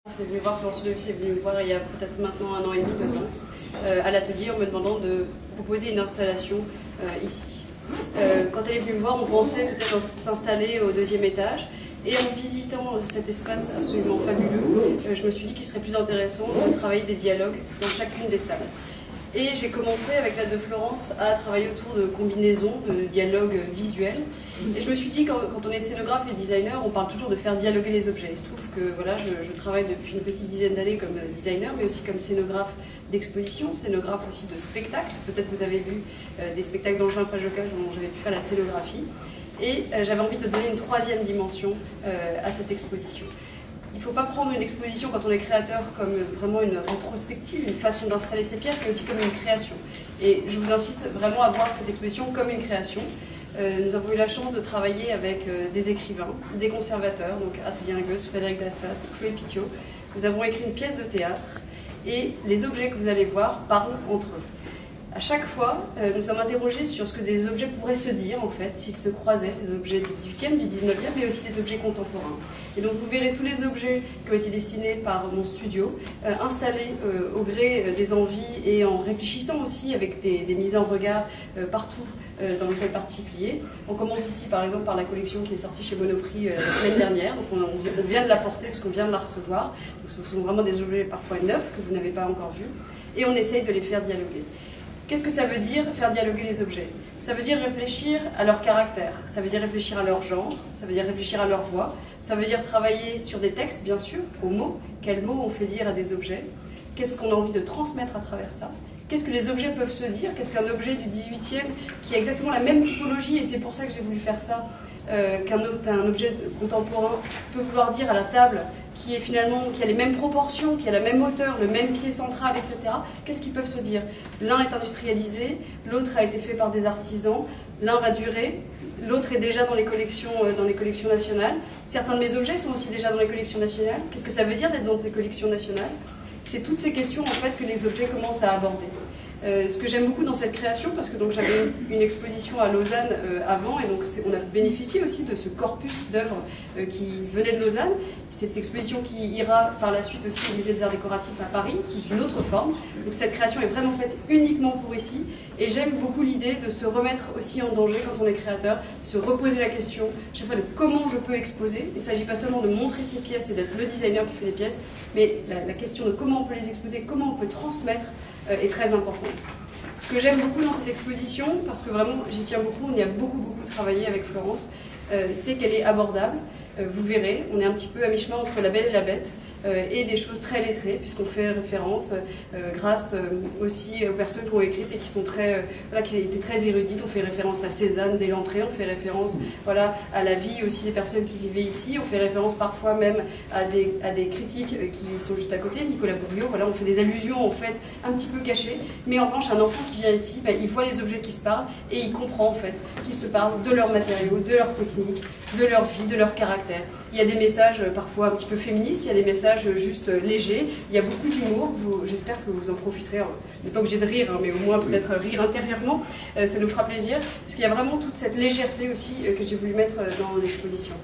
C'est venu voir Florence Levis, est venue me voir il y a peut-être maintenant 1 an et demi, 2 ans, à l'atelier en me demandant de proposer une installation ici. Quand elle est venue me voir, on pensait peut-être s'installer au 2e étage. Et en visitant cet espace absolument fabuleux, je me suis dit qu'il serait plus intéressant de travailler des dialogues dans chacune des salles. Et j'ai commencé avec l'aide de Florence à travailler autour de combinaisons, de dialogues visuels. Et je me suis dit, quand on est scénographe et designer, on parle toujours de faire dialoguer les objets. Il se trouve que voilà, je travaille depuis une petite dizaine d'années comme designer, mais aussi comme scénographe d'exposition, scénographe aussi de spectacle. Peut-être que vous avez vu des spectacles d'Angers Pajocage dont j'avais pu faire la scénographie. Et j'avais envie de donner une 3e dimension à cette exposition. Il ne faut pas prendre une exposition quand on est créateur comme vraiment une rétrospective, une façon d'installer ses pièces, mais aussi comme une création. Et je vous incite vraiment à voir cette exposition comme une création. Nous avons eu la chance de travailler avec des écrivains, des conservateurs, donc Adrien Goetz, Frédéric Dassas, Chloé Pittiot. Nous avons écrit une pièce de théâtre et les objets que vous allez voir parlent entre eux. À chaque fois, nous sommes interrogés sur ce que des objets pourraient se dire, en fait, s'ils se croisaient, des objets du 18e, du 19e, mais aussi des objets contemporains. Et donc vous verrez tous les objets qui ont été dessinés par mon studio, installés au gré des envies et en réfléchissant aussi avec des mises en regard partout dans le thème particulier. On commence ici par exemple par la collection qui est sortie chez Monoprix la semaine dernière, donc on vient de la porter parce qu'on vient de la recevoir. Donc ce sont vraiment des objets parfois neufs que vous n'avez pas encore vus, et on essaye de les faire dialoguer. Qu'est-ce que ça veut dire, faire dialoguer les objets? Ça veut dire réfléchir à leur caractère, ça veut dire réfléchir à leur genre, ça veut dire réfléchir à leur voix, ça veut dire travailler sur des textes, bien sûr, aux mots. Quels mots on fait dire à des objets? Qu'est-ce qu'on a envie de transmettre à travers ça? Qu'est-ce que les objets peuvent se dire? Qu'est-ce qu'un objet du 18e qui a exactement la même typologie, et c'est pour ça que j'ai voulu faire ça, qu'un objet contemporain peut vouloir dire à la table, qui a les mêmes proportions, qui a la même hauteur, le même pied central, etc. Qu'est-ce qu'ils peuvent se dire? L'un est industrialisé, l'autre a été fait par des artisans, l'un va durer, l'autre est déjà dans les collections nationales. Certains de mes objets sont aussi déjà dans les collections nationales. Qu'est-ce que ça veut dire d'être dans les collections nationales? C'est toutes ces questions en fait que les objets commencent à aborder. Ce que j'aime beaucoup dans cette création, parce que j'avais une exposition à Lausanne avant, et donc on a bénéficié aussi de ce corpus d'œuvres qui venait de Lausanne. Cette exposition qui ira par la suite aussi au Musée des Arts Décoratifs à Paris, sous une autre forme. Donc cette création est vraiment faite uniquement pour ici, et j'aime beaucoup l'idée de se remettre aussi en danger quand on est créateur, se reposer la question, chaque fois de comment je peux exposer. Il ne s'agit pas seulement de montrer ses pièces et d'être le designer qui fait les pièces, mais la question de comment on peut les exposer, comment on peut transmettre, est très importante. Ce que j'aime beaucoup dans cette exposition, parce que vraiment j'y tiens beaucoup, on y a beaucoup travaillé avec Florence, c'est qu'elle est abordable. Vous verrez, on est un petit peu à mi-chemin entre La Belle et la Bête et des choses très lettrées, puisqu'on fait référence grâce aussi aux personnes qui ont écrit et qui sont qui étaient très érudites. On fait référence à Cézanne dès l'entrée, on fait référence à la vie aussi des personnes qui vivaient ici, on fait référence parfois même à des critiques qui sont juste à côté, Nicolas Bourriaud. Voilà, on fait des allusions en fait un petit peu cachées, mais en revanche un enfant qui vient ici, il voit les objets qui se parlent et il comprend en fait qu'ils se parlent de leurs matériaux, de leurs techniques, de leur vie, de leur caractère. Il y a des messages parfois un petit peu féministes, il y a des messages juste légers, il y a beaucoup d'humour. J'espère que vous en profiterez. Vous n'êtes pas obligé de rire, mais au moins peut-être rire intérieurement, ça nous fera plaisir, parce qu'il y a vraiment toute cette légèreté aussi que j'ai voulu mettre dans l'exposition.